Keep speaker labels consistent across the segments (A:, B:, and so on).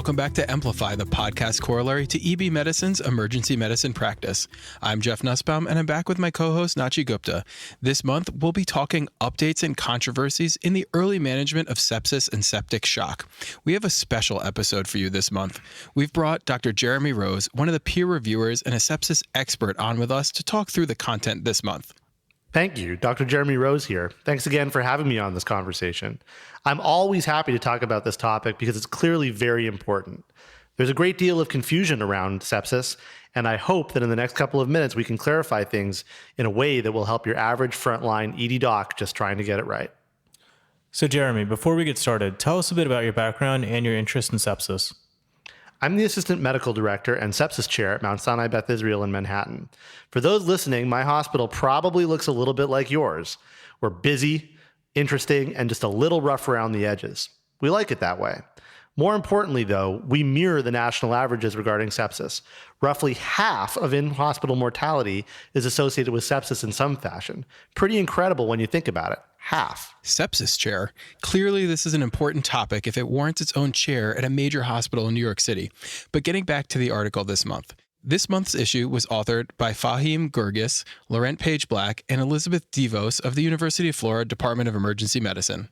A: Welcome back to Emplify, the podcast corollary to EB Medicine's emergency medicine practice. I'm Jeff Nusbaum, and I'm back with my co-host, Nachi Gupta. This month, we'll be talking updates and controversies in the early management of sepsis and septic shock. We have a special episode for you this month. We've brought Dr. Jeremy Rose, one of the peer reviewers and a sepsis expert, on with us to talk through the content this month.
B: Thank you. Dr. Jeremy Rose here. Thanks again for having me on this conversation. I'm always happy to talk about this topic because it's clearly very important. There's a great deal of confusion around sepsis, and I hope that in the next couple of minutes we can clarify things in a way that will help your average frontline ED doc just trying to get it right.
C: So Jeremy, before we get started, tell us a bit about your background and your interest in sepsis.
B: I'm the Assistant Medical Director and Sepsis Chair at Mount Sinai Beth Israel in Manhattan. For those listening, my hospital probably looks a little bit like yours. We're busy, interesting, and just a little rough around the edges. We like it that way. More importantly, though, we mirror the national averages regarding sepsis. Roughly half of in-hospital mortality is associated with sepsis in some fashion. Pretty incredible when you think about it. Half.
A: Sepsis chair. Clearly, this is an important topic if it warrants its own chair at a major hospital in New York City. But getting back to the article this month. This month's issue was authored by Fahim Gurgis, Laurent Page Black, and Elizabeth DeVos of the University of Florida Department of Emergency Medicine.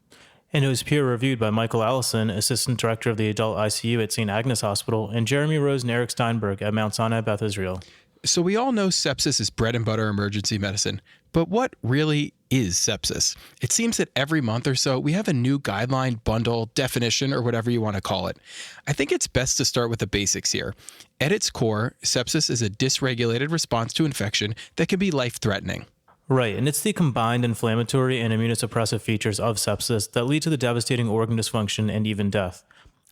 C: And it was peer-reviewed by Michael Allison, Assistant Director of the Adult ICU at St. Agnes Hospital, and Jeremy Rose and Eric Steinberg at Mount Sinai Beth Israel.
A: So we all know sepsis is bread and butter emergency medicine, but what really is sepsis? It seems that every month or so we have a new guideline, bundle, definition, or whatever you want to call it. I think it's best to start with the basics here. At its core, sepsis is a dysregulated response to infection that can be life-threatening.
C: Right, and it's the combined inflammatory and immunosuppressive features of sepsis that lead to the devastating organ dysfunction and even death.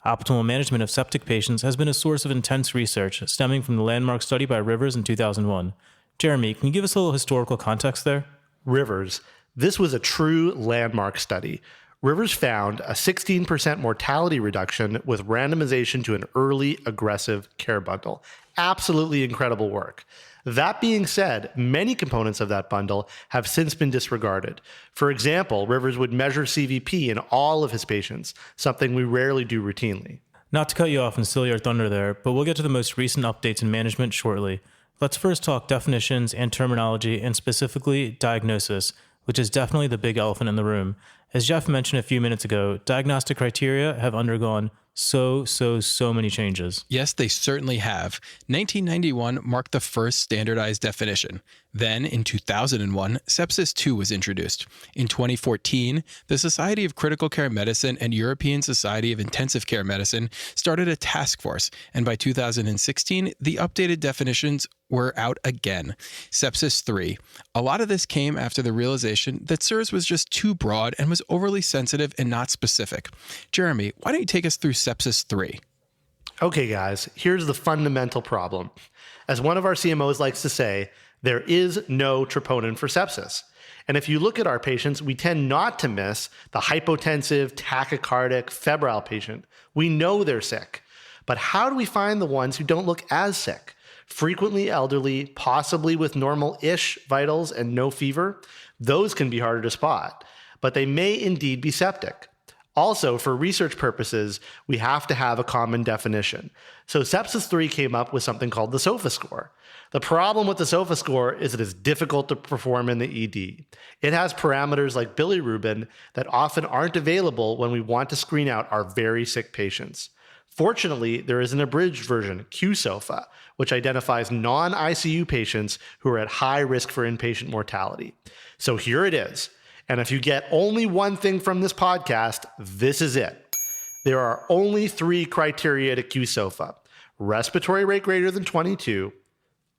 C: Optimal management of septic patients has been a source of intense research stemming from the landmark study by Rivers in 2001. Jeremy, can you give us a little historical context there?
B: Rivers. This was a true landmark study. Rivers found a 16% mortality reduction with randomization to an early aggressive care bundle. Absolutely incredible work. That being said, many components of that bundle have since been disregarded. For example, Rivers would measure CVP in all of his patients, something we rarely do routinely.
C: Not to cut you off and steal your thunder there, but we'll get to the most recent updates in management shortly. Let's first talk definitions and terminology, and specifically diagnosis, which is definitely the big elephant in the room. As Jeff mentioned a few minutes ago, diagnostic criteria have undergone so many changes.
A: Yes, they certainly have. 1991 marked the first standardized definition. Then, in 2001, Sepsis 2 was introduced. In 2014, the Society of Critical Care Medicine and European Society of Intensive Care Medicine started a task force, and by 2016, the updated definitions were out again. Sepsis 3. A lot of this came after the realization that SIRS was just too broad and was overly sensitive and not specific. Jeremy, why don't you take us through Sepsis 3?
B: Okay, guys, here's the fundamental problem. As one of our CMOs likes to say, there is no troponin for sepsis. And if you look at our patients, we tend not to miss the hypotensive, tachycardic, febrile patient. We know they're sick. But how do we find the ones who don't look as sick? Frequently elderly, possibly with normal-ish vitals and no fever, those can be harder to spot. But they may indeed be septic. Also, for research purposes, we have to have a common definition. So Sepsis 3 came up with something called the SOFA score. The problem with the SOFA score is it is difficult to perform in the ED. It has parameters like bilirubin that often aren't available when we want to screen out our very sick patients. Fortunately, there is an abridged version, QSOFA, which identifies non-ICU patients who are at high risk for inpatient mortality. So here it is. And if you get only one thing from this podcast, this is it. There are only 3 criteria to QSOFA: respiratory rate greater than 22,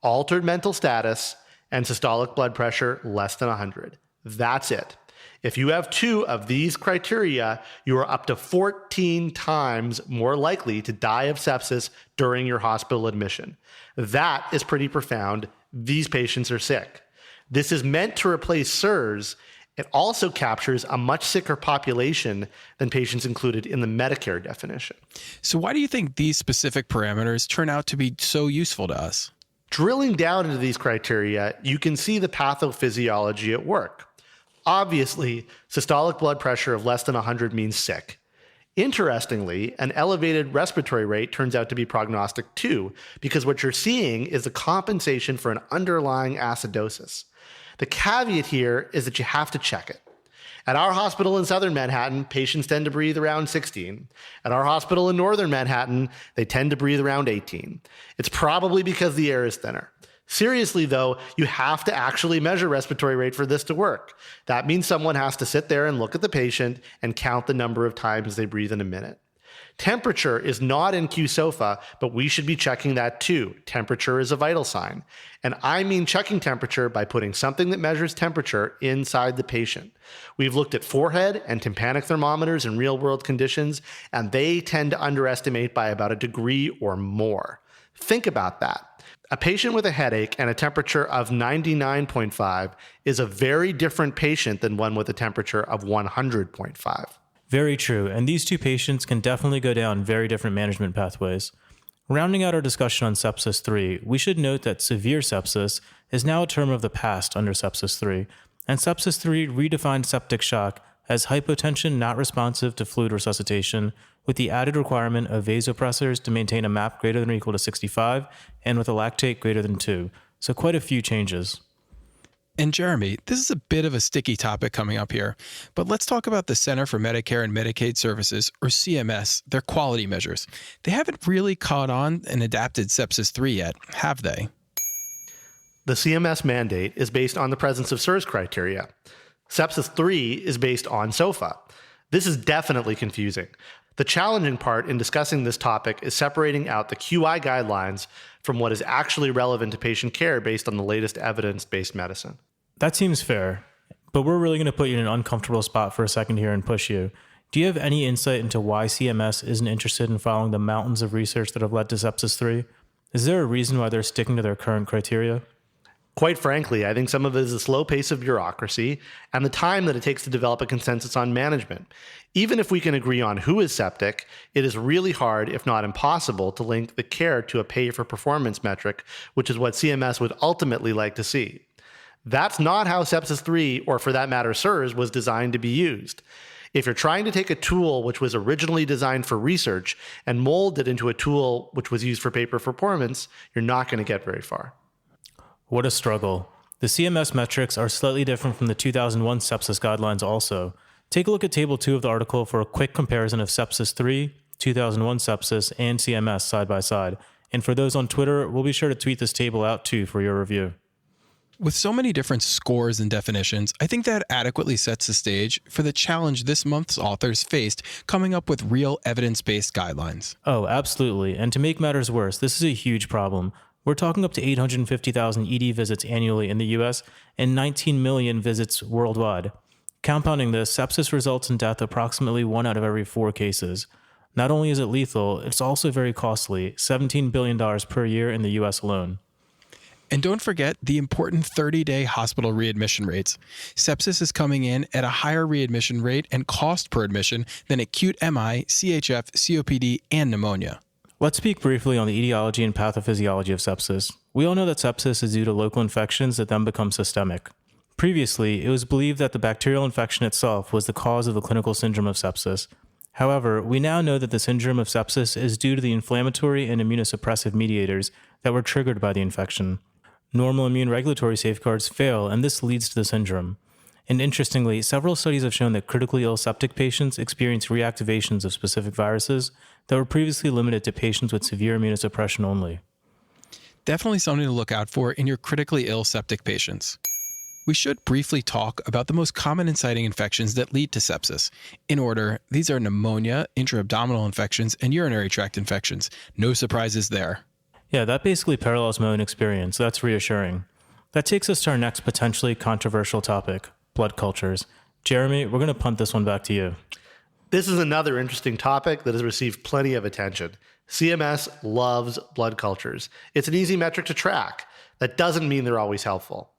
B: altered mental status, and systolic blood pressure less than 100. That's it. If you have 2 of these criteria, you are up to 14 times more likely to die of sepsis during your hospital admission. That is pretty profound. These patients are sick. This is meant to replace SIRS. It also captures a much sicker population than patients included in the Medicare definition.
A: So why do you think these specific parameters turn out to be so useful to us?
B: Drilling down into these criteria, you can see the pathophysiology at work. Obviously, systolic blood pressure of less than 100 means sick. Interestingly, an elevated respiratory rate turns out to be prognostic too, because what you're seeing is a compensation for an underlying acidosis. The caveat here is that you have to check it. At our hospital in Southern Manhattan, patients tend to breathe around 16. At our hospital in Northern Manhattan, they tend to breathe around 18. It's probably because the air is thinner. Seriously, though, you have to actually measure respiratory rate for this to work. That means someone has to sit there and look at the patient and count the number of times they breathe in a minute. Temperature is not in QSOFA, but we should be checking that too. Temperature is a vital sign. And I mean checking temperature by putting something that measures temperature inside the patient. We've looked at forehead and tympanic thermometers in real-world conditions, and they tend to underestimate by about a degree or more. Think about that. A patient with a headache and a temperature of 99.5 is a very different patient than one with a temperature of 100.5.
C: Very true, and these two patients can definitely go down very different management pathways. Rounding out our discussion on sepsis 3, we should note that severe sepsis is now a term of the past under sepsis 3, and sepsis 3 redefined septic shock as hypotension not responsive to fluid resuscitation, with the added requirement of vasopressors to maintain a MAP greater than or equal to 65 and with a lactate greater than 2. So quite a few changes.
A: And Jeremy, this is a bit of a sticky topic coming up here, but let's talk about the Center for Medicare and Medicaid Services, or CMS, their quality measures. They haven't really caught on and adapted sepsis 3 yet, have they?
B: The CMS mandate is based on the presence of SIRS criteria. Sepsis 3 is based on SOFA. This is definitely confusing. The challenging part in discussing this topic is separating out the QI guidelines from what is actually relevant to patient care based on the latest evidence-based medicine.
C: That seems fair, but we're really going to put you in an uncomfortable spot for a second here and push you. Do you have any insight into why CMS isn't interested in following the mountains of research that have led to sepsis 3? Is there a reason why they're sticking to their current criteria?
B: Quite frankly, I think some of it is the slow pace of bureaucracy and the time that it takes to develop a consensus on management. Even if we can agree on who is septic, it is really hard, if not impossible, to link the care to a pay-for-performance metric, which is what CMS would ultimately like to see. That's not how Sepsis 3, or for that matter SIRS, was designed to be used. If you're trying to take a tool which was originally designed for research and mold it into a tool which was used for pay-for-performance, you're not going to get very far.
C: What a struggle. The CMS metrics are slightly different from the 2001 sepsis guidelines also. Take a look at Table 2 of the article for a quick comparison of Sepsis 3, 2001 sepsis, and CMS side by side. And for those on Twitter, we'll be sure to tweet this table out too for your review.
A: With so many different scores and definitions, I think that adequately sets the stage for the challenge this month's authors faced coming up with real evidence-based guidelines.
C: Oh, absolutely. And to make matters worse, this is a huge problem. We're talking up to 850,000 ED visits annually in the US and 19 million visits worldwide. Compounding this, sepsis results in death approximately 1 out of every 4 cases. Not only is it lethal, it's also very costly, $17 billion per year in the US alone.
A: And don't forget the important 30-day hospital readmission rates. Sepsis is coming in at a higher readmission rate and cost per admission than acute MI, CHF, COPD, and pneumonia.
C: Let's speak briefly on the etiology and pathophysiology of sepsis. We all know that sepsis is due to local infections that then become systemic. Previously, it was believed that the bacterial infection itself was the cause of the clinical syndrome of sepsis. However, we now know that the syndrome of sepsis is due to the inflammatory and immunosuppressive mediators that were triggered by the infection. Normal immune regulatory safeguards fail, and this leads to the syndrome. And interestingly, several studies have shown that critically ill septic patients experience reactivations of specific viruses that were previously limited to patients with severe immunosuppression only.
A: Definitely something to look out for in your critically ill septic patients. We should briefly talk about the most common inciting infections that lead to sepsis. In order, these are pneumonia, intra-abdominal infections, and urinary tract infections. No surprises there.
C: Yeah, that basically parallels my own experience. That's reassuring. That takes us to our next potentially controversial topic, blood cultures. Jeremy, we're going to punt this one back to you.
B: This is another interesting topic that has received plenty of attention. CMS loves blood cultures. It's an easy metric to track. That doesn't mean they're always helpful.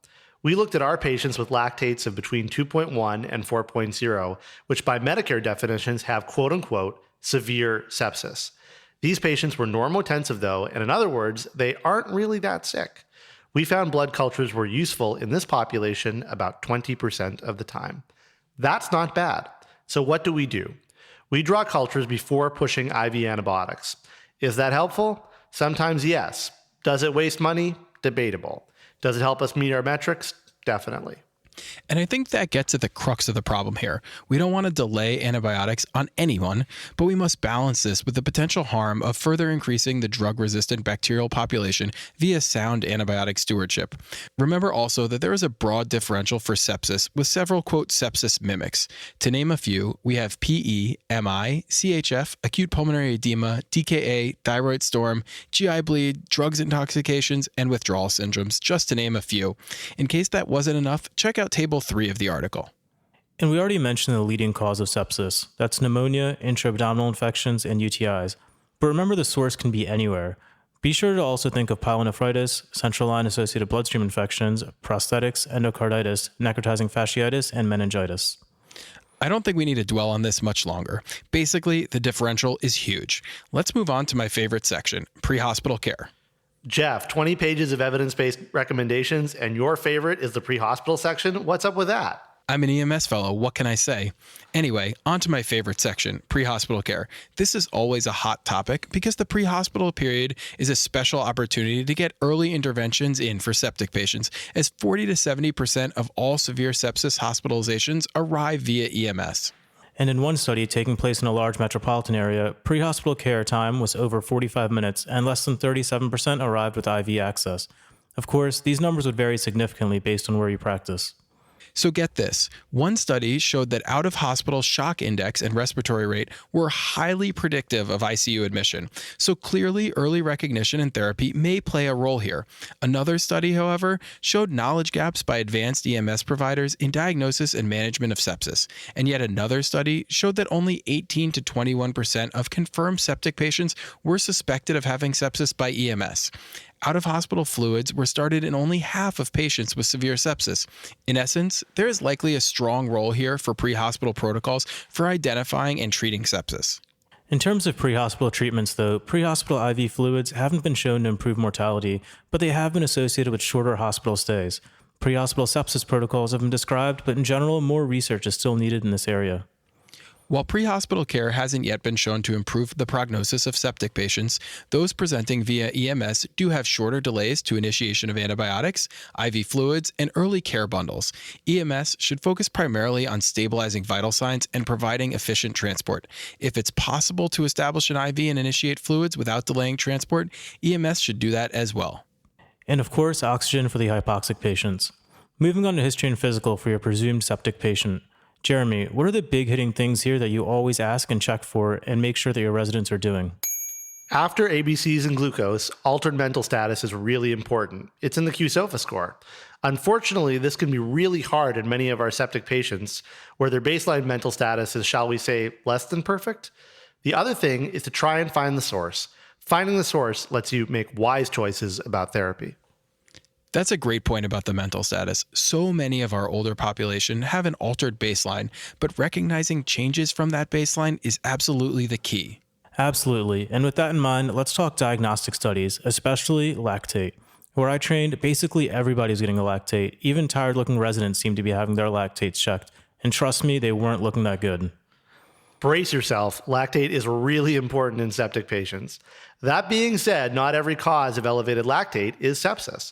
B: We looked at our patients with lactates of between 2.1 and 4.0, which by Medicare definitions have quote-unquote severe sepsis. These patients were normotensive though, and in other words, they aren't really that sick. We found blood cultures were useful in this population about 20% of the time. That's not bad. So what do? We draw cultures before pushing IV antibiotics. Is that helpful? Sometimes yes. Does it waste money? Debatable. Does it help us meet our metrics? Definitely.
A: And I think that gets at the crux of the problem here. We don't want to delay antibiotics on anyone, but we must balance this with the potential harm of further increasing the drug-resistant bacterial population via sound antibiotic stewardship. Remember also that there is a broad differential for sepsis with several, quote, sepsis mimics. To name a few, we have PE, MI, CHF, acute pulmonary edema, DKA, thyroid storm, GI bleed, drugs intoxications, and withdrawal syndromes, just to name a few. In case that wasn't enough, check out Table 3 of the article.
C: And we already mentioned the leading cause of sepsis. That's pneumonia, intra-abdominal infections, and UTIs. But remember, the source can be anywhere. Be sure to also think of pyelonephritis, central line-associated bloodstream infections, prosthetics, endocarditis, necrotizing fasciitis, and meningitis.
A: I don't think we need to dwell on this much longer. Basically, the differential is huge. Let's move on to my favorite section, pre-hospital care.
B: Jeff, 20 pages of evidence-based recommendations, and your favorite is the pre-hospital section? What's up with that?
A: I'm an EMS fellow, what can I say? Anyway, on to my favorite section, pre-hospital care. This is always a hot topic because the pre-hospital period is a special opportunity to get early interventions in for septic patients, as 40 to 70% of all severe sepsis hospitalizations arrive via EMS.
C: And in one study taking place in a large metropolitan area, pre-hospital care time was over 45 minutes, and less than 37% arrived with IV access. Of course, these numbers would vary significantly based on where you practice.
A: So get this, one study showed that out-of-hospital shock index and respiratory rate were highly predictive of ICU admission. So clearly, early recognition and therapy may play a role here. Another study, however, showed knowledge gaps by advanced EMS providers in diagnosis and management of sepsis. And yet another study showed that only 18 to 21% of confirmed septic patients were suspected of having sepsis by EMS. Out-of-hospital fluids were started in only half of patients with severe sepsis. In essence, there is likely a strong role here for pre-hospital protocols for identifying and treating sepsis.
C: In terms of pre-hospital treatments, though, pre-hospital IV fluids haven't been shown to improve mortality, but they have been associated with shorter hospital stays. Pre-hospital sepsis protocols have been described, but in general, more research is still needed in this area.
A: While pre-hospital care hasn't yet been shown to improve the prognosis of septic patients, those presenting via EMS do have shorter delays to initiation of antibiotics, IV fluids, and early care bundles. EMS should focus primarily on stabilizing vital signs and providing efficient transport. If it's possible to establish an IV and initiate fluids without delaying transport, EMS should do that as well.
C: And of course, oxygen for the hypoxic patients. Moving on to history and physical for your presumed septic patient. Jeremy, what are the big hitting things here that you always ask and check for and make sure that your residents are doing?
B: After ABCs and glucose, altered mental status is really important. It's in the QSOFA score. Unfortunately, this can be really hard in many of our septic patients where their baseline mental status is, shall we say, less than perfect. The other thing is to try and find the source. Finding the source lets you make wise choices about therapy.
A: That's a great point about the mental status. So many of our older population have an altered baseline, but recognizing changes from that baseline is absolutely the key.
C: Absolutely. And with that in mind, let's talk diagnostic studies, especially lactate. Where I trained, basically everybody's getting a lactate. Even tired-looking residents seem to be having their lactates checked. And trust me, they weren't looking that good.
B: Brace yourself. Lactate is really important in septic patients. That being said, not every cause of elevated lactate is sepsis.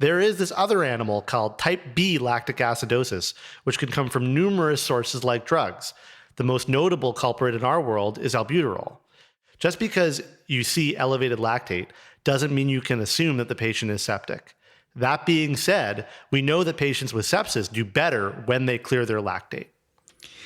B: There is this other animal called type B lactic acidosis, which can come from numerous sources like drugs. The most notable culprit in our world is albuterol. Just because you see elevated lactate doesn't mean you can assume that the patient is septic. That being said, we know that patients with sepsis do better when they clear their lactate.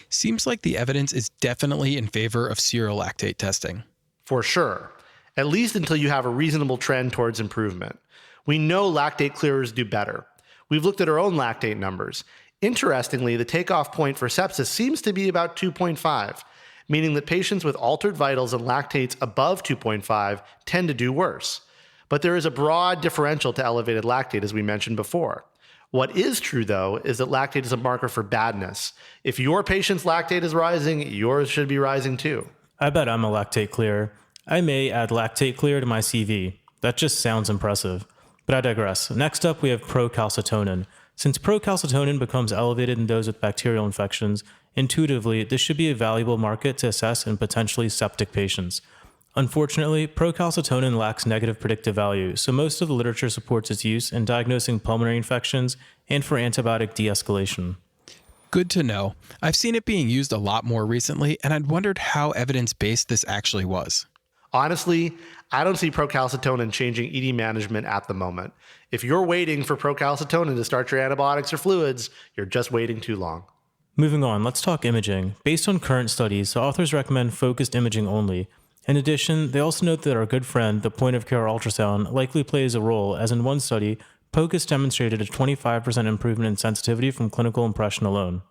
A: Seems like the evidence is definitely in favor of serolactate testing.
B: For sure, at least until you have a reasonable trend towards improvement. We know lactate clearers do better. We've looked at our own lactate numbers. Interestingly, the takeoff point for sepsis seems to be about 2.5, meaning that patients with altered vitals and lactates above 2.5 tend to do worse. But there is a broad differential to elevated lactate, as we mentioned before. What is true, though, is that lactate is a marker for badness. If your patient's lactate is rising, yours should be rising too.
C: I bet I'm a lactate clearer. I may add lactate clear to my CV. That just sounds impressive. But I digress. Next up, we have procalcitonin. Since procalcitonin becomes elevated in those with bacterial infections, Intuitively, this should be a valuable market to assess in potentially septic patients. Unfortunately, procalcitonin lacks negative predictive value, so most of the literature supports its use in diagnosing pulmonary infections and for antibiotic de-escalation.
A: Good to know. I've seen it being used a lot more recently, and I'd wondered how evidence-based this actually was.
B: Honestly, I don't see procalcitonin changing ED management at the moment. If you're waiting for procalcitonin to start your antibiotics or fluids, you're just waiting too long.
C: Moving on, let's talk imaging. Based on current studies, the authors recommend focused imaging only. In addition, they also note that our good friend, the point-of-care ultrasound, likely plays a role, as in one study, POCUS demonstrated a 25% improvement in sensitivity from clinical impression alone.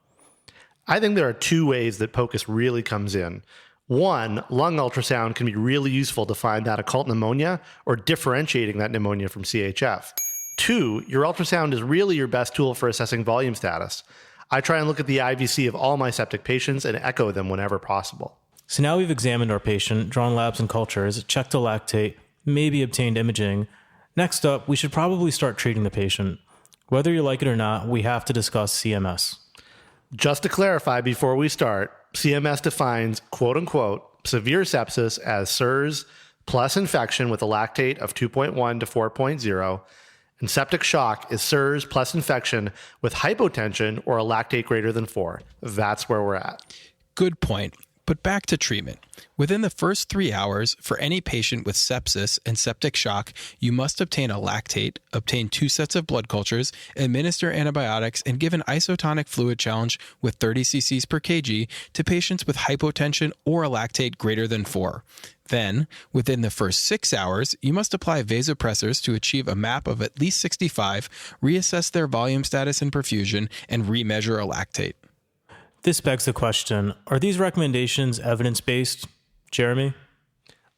B: I think there are two ways that POCUS really comes in. One, lung ultrasound can be really useful to find that occult pneumonia or differentiating that pneumonia from CHF. Two, your ultrasound is really your best tool for assessing volume status. I try and look at the IVC of all my septic patients and echo them whenever possible.
C: So now we've examined our patient, drawn labs and cultures, checked the lactate, maybe obtained imaging. Next up, we should probably start treating the patient. Whether you like it or not, we have to discuss CMS.
B: Just to clarify before we start, CMS defines quote-unquote severe sepsis as SIRS plus infection with a lactate of 2.1 to 4.0, and septic shock is SIRS plus infection with hypotension or a lactate greater than 4. That's where we're at.
A: Good point. But back to treatment. Within the first 3 hours, for any patient with sepsis and septic shock, you must obtain a lactate, obtain 2 sets of blood cultures, administer antibiotics, and give an isotonic fluid challenge with 30 cc's per kg to patients with hypotension or a lactate greater than 4. Then, within the first 6 hours, you must apply vasopressors to achieve a MAP of at least 65, reassess their volume status and perfusion, and remeasure a lactate.
C: This begs the question, are these recommendations evidence-based? Jeremy?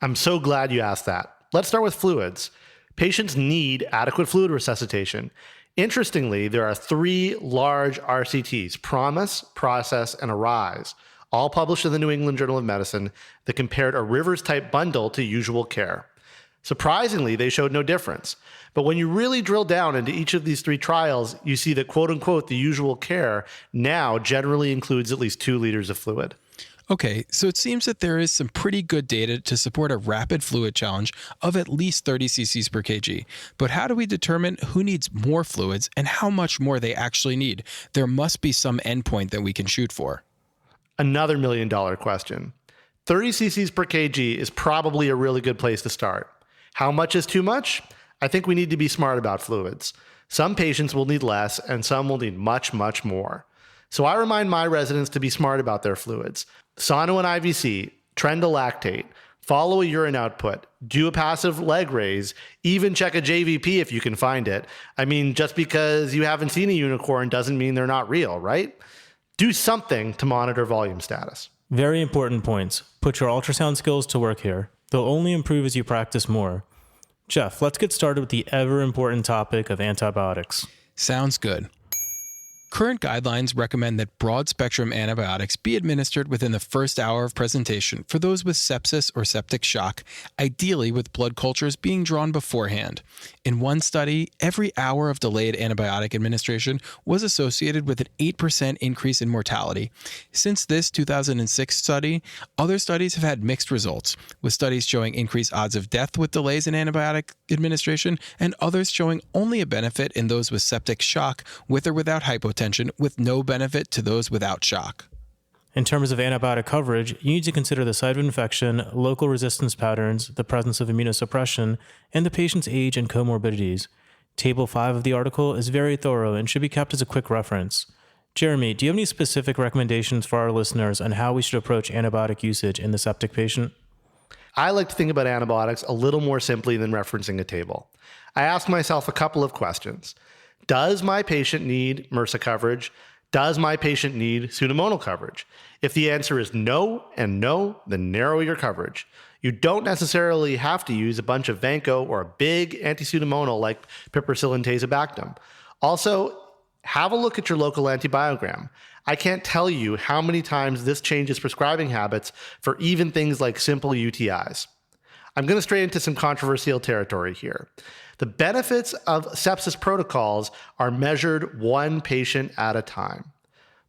B: I'm so glad you asked that. Let's start with fluids. Patients need adequate fluid resuscitation. Interestingly, there are 3 large RCTs, PROMISE, PROCESS, and ARISE, all published in the New England Journal of Medicine, that compared a Rivers-type bundle to usual care. Surprisingly, they showed no difference. But when you really drill down into each of these 3 trials, you see that quote-unquote the usual care now generally includes at least 2 liters of fluid.
A: Okay, so it seems that there is some pretty good data to support a rapid fluid challenge of at least 30 cc's per kg. But how do we determine who needs more fluids and how much more they actually need? There must be some endpoint that we can shoot for.
B: Another $1 million question. 30 cc's per kg is probably a really good place to start. How much is too much? I think we need to be smart about fluids. Some patients will need less and some will need much, much more. So I remind my residents to be smart about their fluids. Sono and IVC, trend to lactate, follow a urine output, do a passive leg raise, even check a JVP if you can find it. I mean, just because you haven't seen a unicorn doesn't mean they're not real, right? Do something to monitor volume status.
C: Very important points. Put your ultrasound skills to work here. They'll only improve as you practice more. Jeff, let's get started with the ever-important topic of antibiotics.
A: Sounds good. Current guidelines recommend that broad-spectrum antibiotics be administered within the first hour of presentation for those with sepsis or septic shock, ideally with blood cultures being drawn beforehand. In one study, every hour of delayed antibiotic administration was associated with an 8% increase in mortality. Since this 2006 study, other studies have had mixed results, with studies showing increased odds of death with delays in antibiotic administration and others showing only a benefit in those with septic shock with or without hypotension, with no benefit to those without shock.
C: In terms of antibiotic coverage, you need to consider the site of infection, local resistance patterns, the presence of immunosuppression, and the patient's age and comorbidities. Table 5 of the article is very thorough and should be kept as a quick reference. Jeremy, do you have any specific recommendations for our listeners on how we should approach antibiotic usage in the septic patient?
B: I like to think about antibiotics a little more simply than referencing a table. I ask myself a couple of questions. Does my patient need MRSA coverage? Does my patient need pseudomonal coverage? If the answer is no and no, then narrow your coverage. You don't necessarily have to use a bunch of Vanco or a big anti-pseudomonal like piperacillin tazobactam. Also, have a look at your local antibiogram. I can't tell you how many times this changes prescribing habits for even things like simple UTIs. I'm going to stray into some controversial territory here. The benefits of sepsis protocols are measured one patient at a time.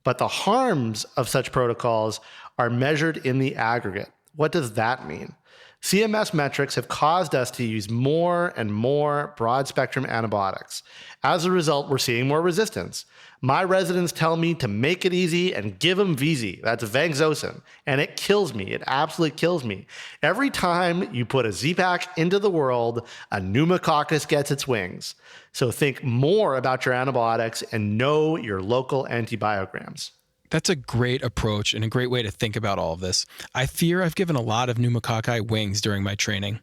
B: But the harms of such protocols are measured in the aggregate. What does that mean? CMS metrics have caused us to use more and more broad-spectrum antibiotics. As a result, we're seeing more resistance. My residents tell me to make it easy and give them VZ. That's Vangzosin. And it kills me. It absolutely kills me. Every time you put a Z-Pak into the world, a pneumococcus gets its wings. So think more about your antibiotics and know your local antibiograms.
A: That's a great approach and a great way to think about all of this. I fear I've given a lot of pneumococci wings during my training.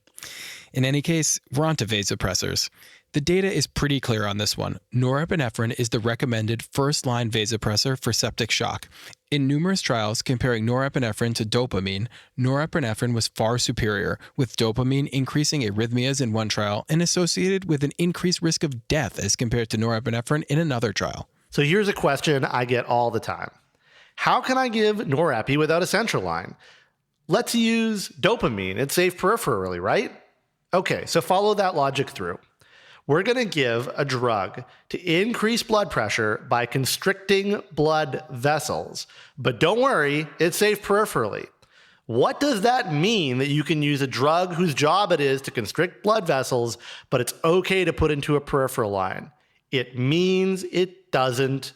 A: In any case, we're on to vasopressors. The data is pretty clear on this one. Norepinephrine is the recommended first-line vasopressor for septic shock. In numerous trials comparing norepinephrine to dopamine, norepinephrine was far superior, with dopamine increasing arrhythmias in one trial and associated with an increased risk of death as compared to norepinephrine in another trial.
B: So here's a question I get all the time. How can I give norepi without a central line? Let's use dopamine. It's safe peripherally, right? Okay, so follow that logic through. We're going to give a drug to increase blood pressure by constricting blood vessels. But don't worry, it's safe peripherally. What does that mean that you can use a drug whose job it is to constrict blood vessels, but it's okay to put into a peripheral line? It means it doesn't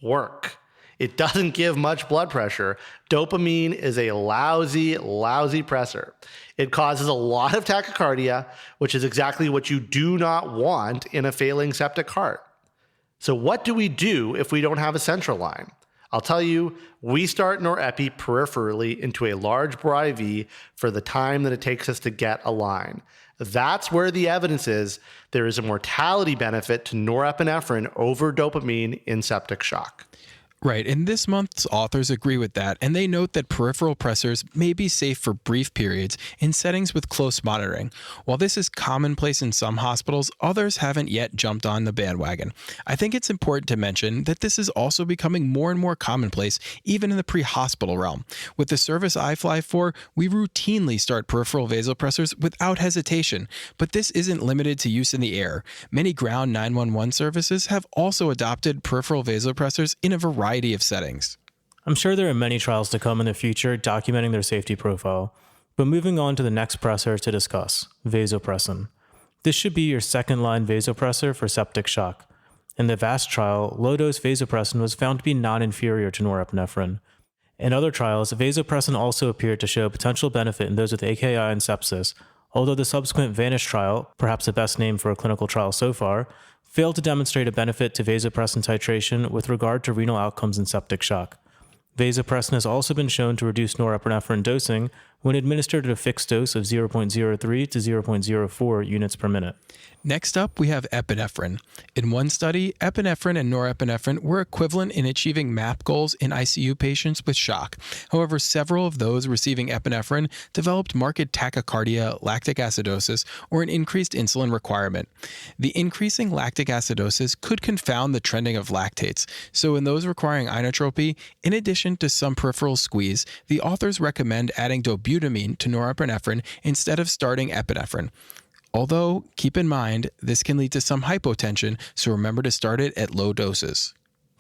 B: work. It doesn't give much blood pressure. Dopamine is a lousy pressor. It causes a lot of tachycardia, which is exactly what you do not want in a failing septic heart. So what do we do if we don't have a central line? I'll tell you, we start norepi peripherally into a large bore IV for the time that it takes us to get a line. That's where the evidence is there is a mortality benefit to norepinephrine over dopamine in septic shock.
A: Right, and this month's authors agree with that, and they note that peripheral pressors may be safe for brief periods in settings with close monitoring. While this is commonplace in some hospitals, others haven't yet jumped on the bandwagon. I think it's important to mention that this is also becoming more and more commonplace even in the pre-hospital realm. With the service I fly for, we routinely start peripheral vasopressors without hesitation, but this isn't limited to use in the air. Many ground 911 services have also adopted peripheral vasopressors in a variety of settings.
C: I'm sure there are many trials to come in the future documenting their safety profile, but moving on to the next pressor to discuss, vasopressin. This should be your second-line vasopressor for septic shock. In the VAST trial, low-dose vasopressin was found to be non-inferior to norepinephrine. In other trials, vasopressin also appeared to show potential benefit in those with AKI and sepsis, although the subsequent VANISH trial, perhaps the best name for a clinical trial so far, failed to demonstrate a benefit to vasopressin titration with regard to renal outcomes in septic shock. Vasopressin has also been shown to reduce norepinephrine dosing when administered at a fixed dose of 0.03 to 0.04 units per minute.
A: Next up, we have epinephrine. In one study, epinephrine and norepinephrine were equivalent in achieving MAP goals in ICU patients with shock. However, several of those receiving epinephrine developed marked tachycardia, lactic acidosis, or an increased insulin requirement. The increasing lactic acidosis could confound the trending of lactates, so in those requiring inotropy, in addition to some peripheral squeeze, the authors recommend adding dobutamine to norepinephrine instead of starting epinephrine. Although, keep in mind, this can lead to some hypotension, so remember to start it at low doses.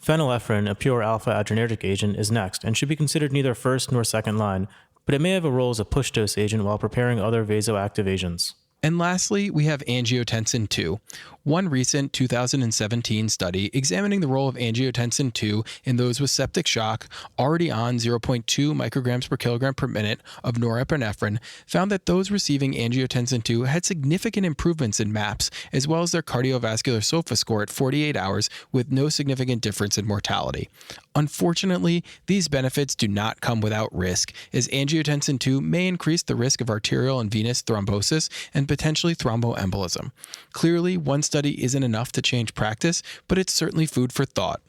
C: Phenylephrine, a pure alpha-adrenergic agent, is next and should be considered neither first nor second line, but it may have a role as a push-dose agent while preparing other vasoactive agents.
A: And lastly, we have angiotensin II. One recent 2017 study examining the role of angiotensin II in those with septic shock already on 0.2 micrograms per kilogram per minute of norepinephrine found that those receiving angiotensin II had significant improvements in MAPS as well as their cardiovascular SOFA score at 48 hours with no significant difference in mortality. Unfortunately, these benefits do not come without risk, as angiotensin II may increase the risk of arterial and venous thrombosis and potentially thromboembolism. Clearly, one study isn't enough to change practice, but it's certainly food for thought.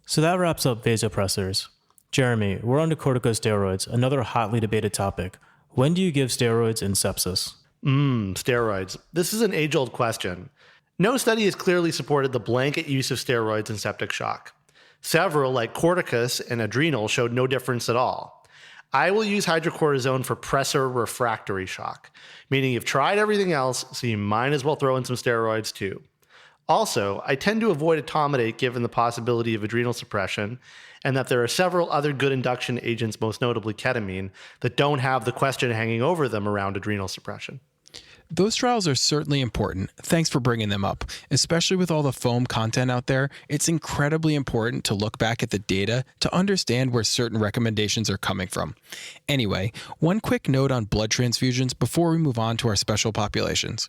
C: So that wraps up vasopressors. Jeremy, we're on to corticosteroids, another hotly debated topic. When do you give steroids in sepsis?
B: Steroids. This is an age-old question. No study has clearly supported the blanket use of steroids in septic shock. Several, like Corticus and Adrenal, showed no difference at all. I will use hydrocortisone for pressor refractory shock, meaning you've tried everything else, so you might as well throw in some steroids too. Also, I tend to avoid etomidate given the possibility of adrenal suppression, and that there are several other good induction agents, most notably ketamine, that don't have the question hanging over them around adrenal suppression.
A: Those trials are certainly important. Thanks for bringing them up. Especially with all the foam content out there, it's incredibly important to look back at the data to understand where certain recommendations are coming from. Anyway, one quick note on blood transfusions before we move on to our special populations.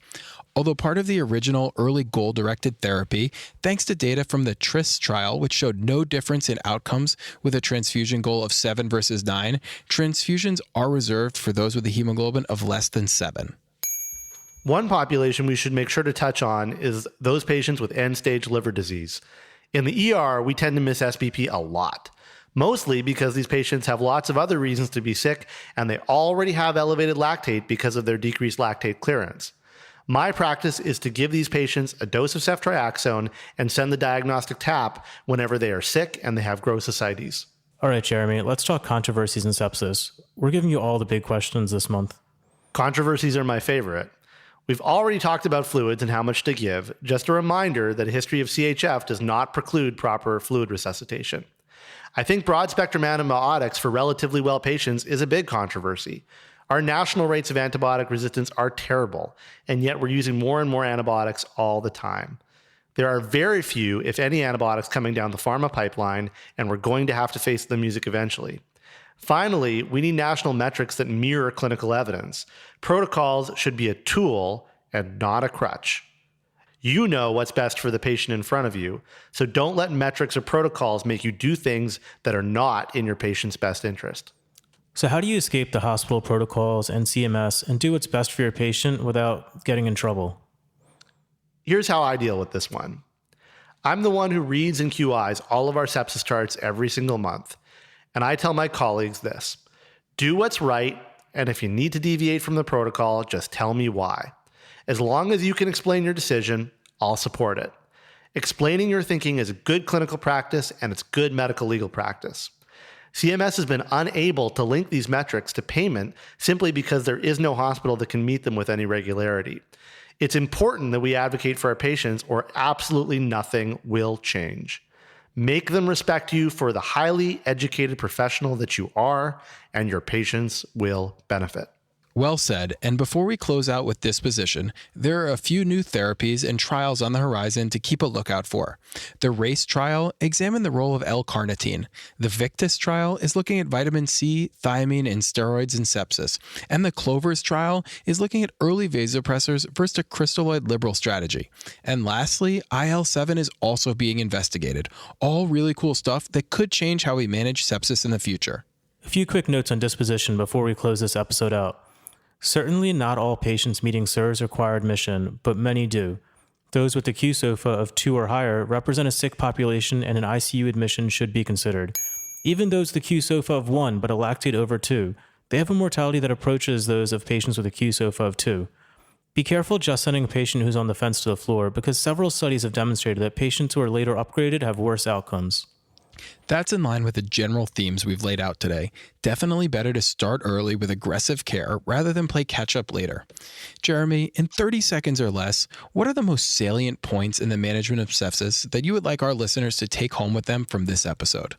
A: Although part of the original early goal-directed therapy, thanks to data from the TRIST trial, which showed no difference in outcomes with a transfusion goal of 7 versus 9, transfusions are reserved for those with a hemoglobin of less than 7.
B: One population we should make sure to touch on is those patients with end-stage liver disease. In the ER, we tend to miss SBP a lot, mostly because these patients have lots of other reasons to be sick, and they already have elevated lactate because of their decreased lactate clearance. My practice is to give these patients a dose of ceftriaxone and send the diagnostic tap whenever they are sick and they have gross ascites.
C: All right, Jeremy, let's talk controversies in sepsis. We're giving you all the big questions this month.
B: Controversies are my favorite. We've already talked about fluids and how much to give. Just a reminder that a history of CHF does not preclude proper fluid resuscitation. I think broad-spectrum antibiotics for relatively well patients is a big controversy. Our national rates of antibiotic resistance are terrible, and yet we're using more and more antibiotics all the time. There are very few, if any, antibiotics coming down the pharma pipeline, and we're going to have to face the music eventually. Finally, we need national metrics that mirror clinical evidence. Protocols should be a tool and not a crutch. You know what's best for the patient in front of you, so don't let metrics or protocols make you do things that are not in your patient's best interest.
C: So how do you escape the hospital protocols and CMS and do what's best for your patient without getting in trouble?
B: Here's how I deal with this one. I'm the one who reads and QIs all of our sepsis charts every single month. And I tell my colleagues this: do what's right, and if you need to deviate from the protocol, just tell me why. As long as you can explain your decision, I'll support it. Explaining your thinking is good clinical practice, and it's good medical legal practice. CMS has been unable to link these metrics to payment simply because there is no hospital that can meet them with any regularity. It's important that we advocate for our patients, or absolutely nothing will change. Make them respect you for the highly educated professional that you are, and your patients will benefit.
A: Well said. And before we close out with disposition, there are a few new therapies and trials on the horizon to keep a lookout for. The RACE trial examined the role of L-carnitine. The Victus trial is looking at vitamin C, thiamine, and steroids in sepsis. And the CLOVERS trial is looking at early vasopressors versus a crystalloid liberal strategy. And lastly, IL-7 is also being investigated. All really cool stuff that could change how we manage sepsis in the future.
C: A few quick notes on disposition before we close this episode out. Certainly not all patients meeting SIRS require admission, but many do. Those with a Q-SOFA of 2 or higher represent a sick population, and an ICU admission should be considered. Even those with a Q-SOFA of 1 but a lactate over 2, they have a mortality that approaches those of patients with a Q-SOFA of 2. Be careful just sending a patient who's on the fence to the floor, because several studies have demonstrated that patients who are later upgraded have worse outcomes.
A: That's in line with the general themes we've laid out today. Definitely better to start early with aggressive care rather than play catch-up later. Jeremy, in 30 seconds or less, what are the most salient points in the management of sepsis that you would like our listeners to take home with them from this episode?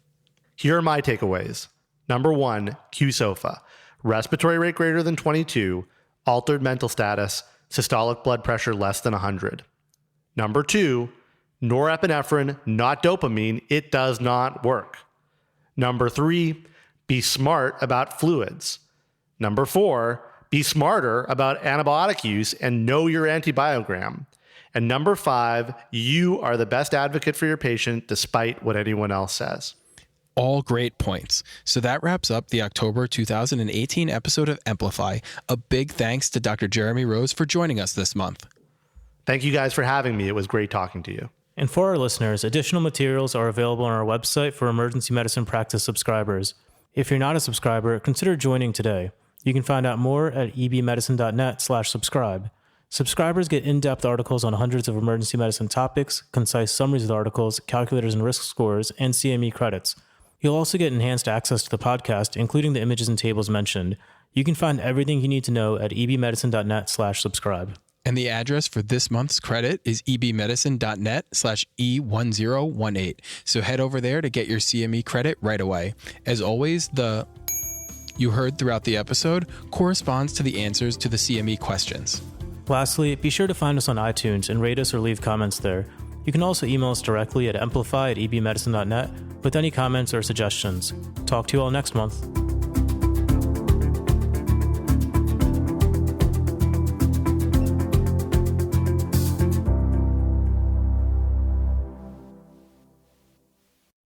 B: Here are my takeaways. Number 1, Q-SOFA. Respiratory rate greater than 22, altered mental status, systolic blood pressure less than 100. Number 2, norepinephrine, not dopamine. It does not work. Number 3, be smart about fluids. Number 4, be smarter about antibiotic use and know your antibiogram. And number 5, you are the best advocate for your patient despite what anyone else says.
A: All great points. So that wraps up the October 2018 episode of Emplify. A big thanks to Dr. Jeremy Rose for joining us this month.
B: Thank you guys for having me. It was great talking to you.
C: And for our listeners, additional materials are available on our website for emergency medicine practice subscribers. If you're not a subscriber, consider joining today. You can find out more at ebmedicine.net/subscribe. Subscribers get in-depth articles on hundreds of emergency medicine topics, concise summaries of the articles, calculators and risk scores, and CME credits. You'll also get enhanced access to the podcast, including the images and tables mentioned. You can find everything you need to know at ebmedicine.net/subscribe.
A: And the address for this month's credit is ebmedicine.net/E1018. So head over there to get your CME credit right away. As always, the you heard throughout the episode corresponds to the answers to the CME questions.
C: Lastly, be sure to find us on iTunes and rate us or leave comments there. You can also email us directly at Emplify@ebmedicine.net with any comments or suggestions. Talk to you all next month.